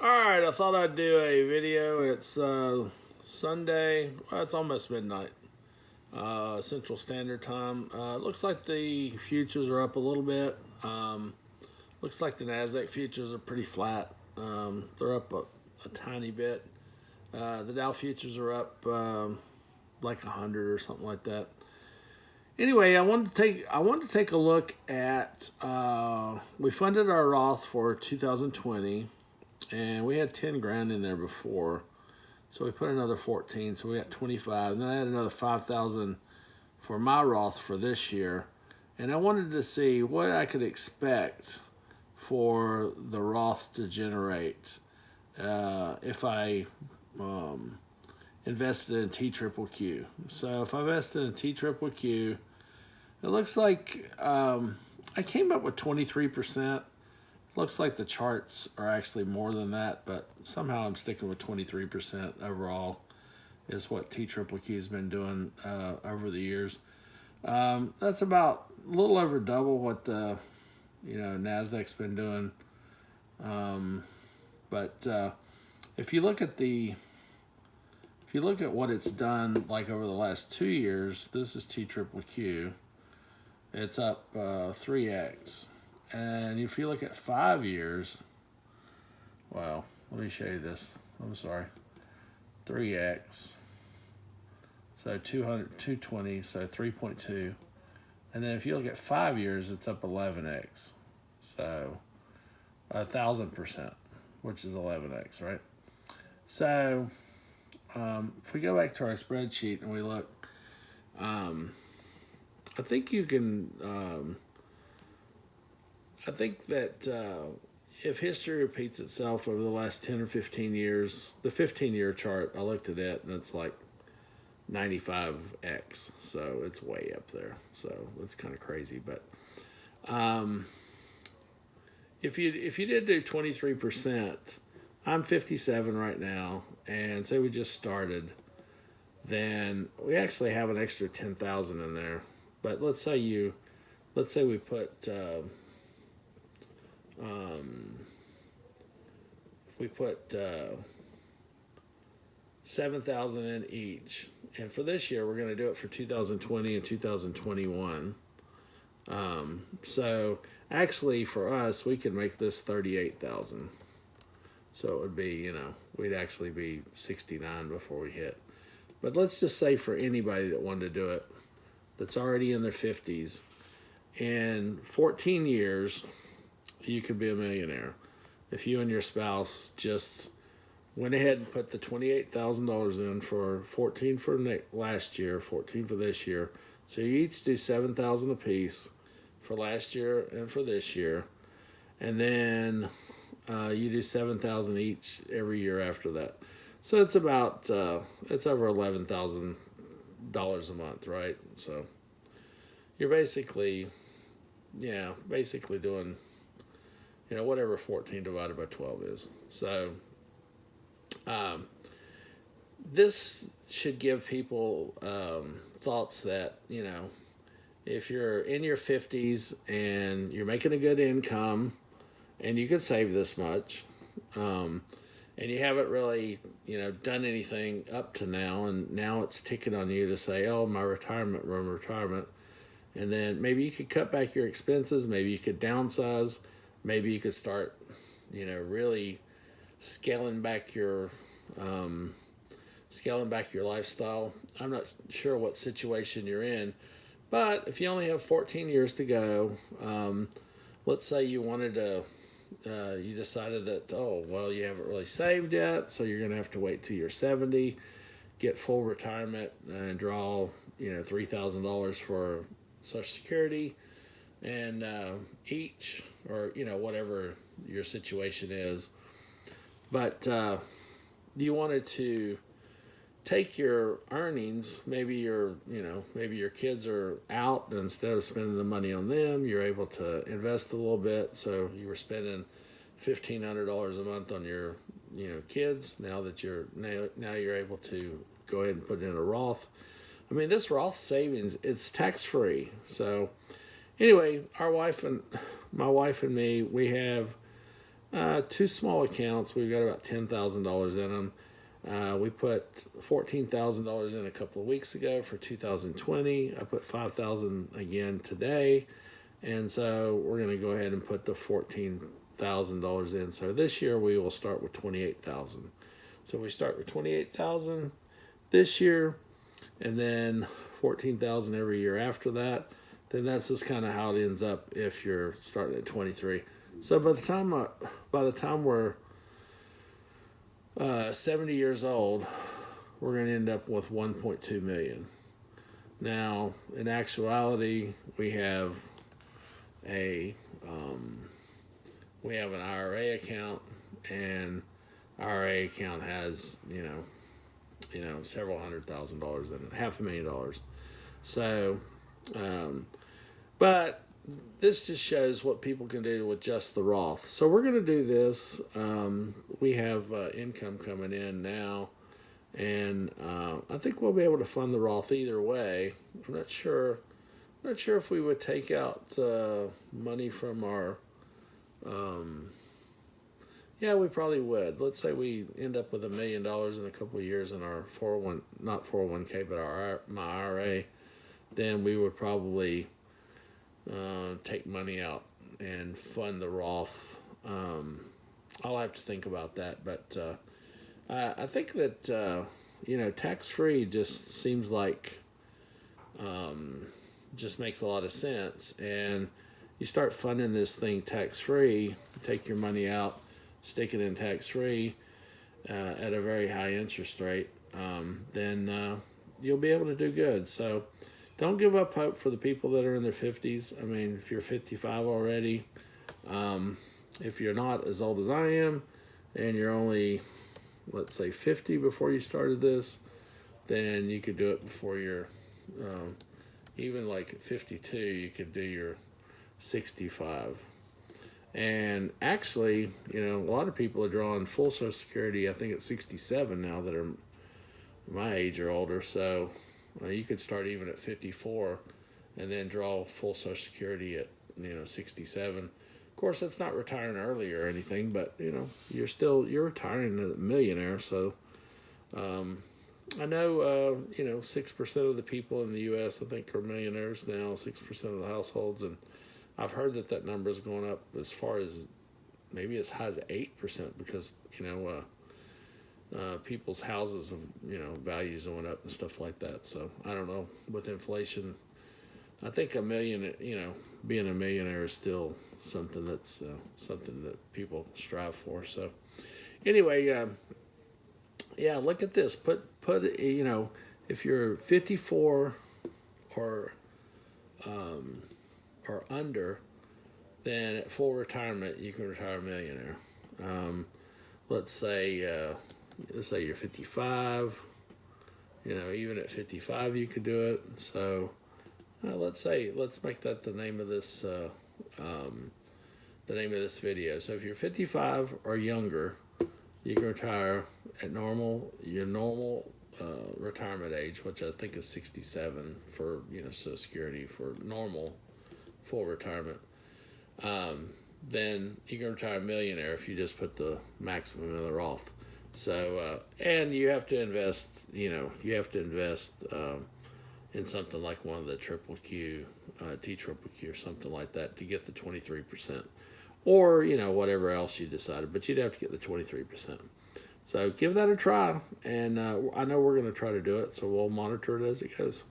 Alright, I thought I'd do a video. It's Sunday. Well, it's almost midnight, Central Standard Time. Looks like the futures are up a little bit. Looks like the NASDAQ futures are pretty flat. They're up a tiny bit. The Dow futures are up like 100 or something like that. Anyway, I wanted to take a look at. We funded our Roth for 2020, and we had 10 grand in there before, so we put another 14, so we got 25, and then I had another 5,000 for my Roth for this year, and I wanted to see what I could expect for the Roth to generate if I invested in T triple Q. So if I invested in T triple Q, it looks like I came up with 23%. Looks like the charts are actually more than that, but somehow I'm sticking with 23% overall is what T triple Q has been doing over the years. That's about a little over double what the NASDAQ's been doing. But if you look at what it's done like over the last 2 years, this is T triple Q. It's up 3x. And if you look at 5 years, well, let me show you this. I'm sorry. 3x. So 220, so 3.2. And then if you look at 5 years, it's up 11x. So 1,000%, which is 11x, right? So if we go back to our spreadsheet and we look, I think you can, I think that if history repeats itself over the last 10 or 15 years, the 15-year chart, I looked at it and it's like 95x, so it's way up there. So it's kind of crazy, but if you did do 23%, I'm 57 right now, and say we just started, then we actually have an extra 10,000 in there. But let's say we put if we put 7,000 in each, and for this year we're going to do it for 2020 and 2021. So actually for us, we could make this 38,000. So it would be, we'd actually be 69 before we hit. But let's just say for anybody that wanted to do it, that's already in their 50s, in 14 years, you could be a millionaire. If you and your spouse just went ahead and put the $28,000 in for 14 for last year, 14 for this year. So you each do 7,000 apiece for last year and for this year, and then you do 7,000 each every year after that. So it's about it's over $11,000 a month, right? So you're basically doing whatever 14 divided by 12 is. So this should give people thoughts that if you're in your 50s and you're making a good income and you could save this much, and you haven't really done anything up to now, and now it's ticking on you to say, oh, my retirement, and then maybe you could cut back your expenses, maybe you could downsize, maybe you could start really scaling back your lifestyle. I'm not sure what situation you're in, but if you only have 14 years to go, let's say you wanted to you decided that, oh, well, you haven't really saved yet, so you're going to have to wait till you're 70, get full retirement, and draw $3,000 for Social Security, and each, or whatever your situation is. But you wanted to take your earnings, maybe your kids are out, and instead of spending the money on them, you're able to invest a little bit. So you were spending $1,500 a month on your kids. Now that you're able to go ahead and put in a Roth. I mean, this Roth savings, it's tax free. So anyway, my wife and me, we have Two small accounts. We've got about $10,000 in them. We put $14,000 in a couple of weeks ago for 2020. I put $5,000 again today, and so we're going to go ahead and put the $14,000 in. So this year we will start with $28,000. So we start with $28,000 this year, and then $14,000 every year after that. Then that's just kind of how it ends up if you're starting at 23. So by the time we're 70 years old, we're going to end up with 1.2 million. Now, in actuality, we have an IRA account, and IRA account has several $100,000 in it, $500,000. So, but this just shows what people can do with just the Roth. So we're going to do this. We have income coming in now, and I think we'll be able to fund the Roth either way. I'm not sure if we would take out money from our. Yeah, we probably would. Let's say we end up with $1 million in a couple of years in our not 401k, but my IRA. Then we would probably take money out and fund the Roth. I'll have to think about that, but I think that tax-free just seems like just makes a lot of sense. And you start funding this thing tax-free, take your money out, stick it in tax-free at a very high interest rate, then you'll be able to do good. So don't give up hope for the people that are in their 50s. I mean, if you're 55 already, if you're not as old as I am, and you're only, let's say, 50 before you started this, then you could do it before you're, even like at 52, you could do your 65. And actually, a lot of people are drawing full Social Security, I think at 67 now, that are my age or older. So you could start even at 54 and then draw full Social Security at 67. Of course, that's not retiring early or anything, but you're retiring a millionaire. So I know 6% of the people in the U.S. I think are millionaires now, 6% of the households, and I've heard that number is going up as far as maybe as high as 8% because people's houses and values going up and stuff like that. So I don't know, with inflation, I think being a millionaire is still something that's something that people strive for. So anyway, look at this. Put if you're 54 or under, then at full retirement you can retire a millionaire. Let's say you're 55. Even at 55 you could do it. So let's make that the name of this video. So if you're 55 or younger, you can retire at your normal retirement age, which I think is 67 for Social Security for normal full retirement. Then you can retire a millionaire if you just put the maximum in the Roth. So and you have to invest. In something like one of the triple Q, T triple Q or something like that to get the 23%, or whatever else you decided. But you'd have to get the 23%. So give that a try, and I know we're going to try to do it. So we'll monitor it as it goes.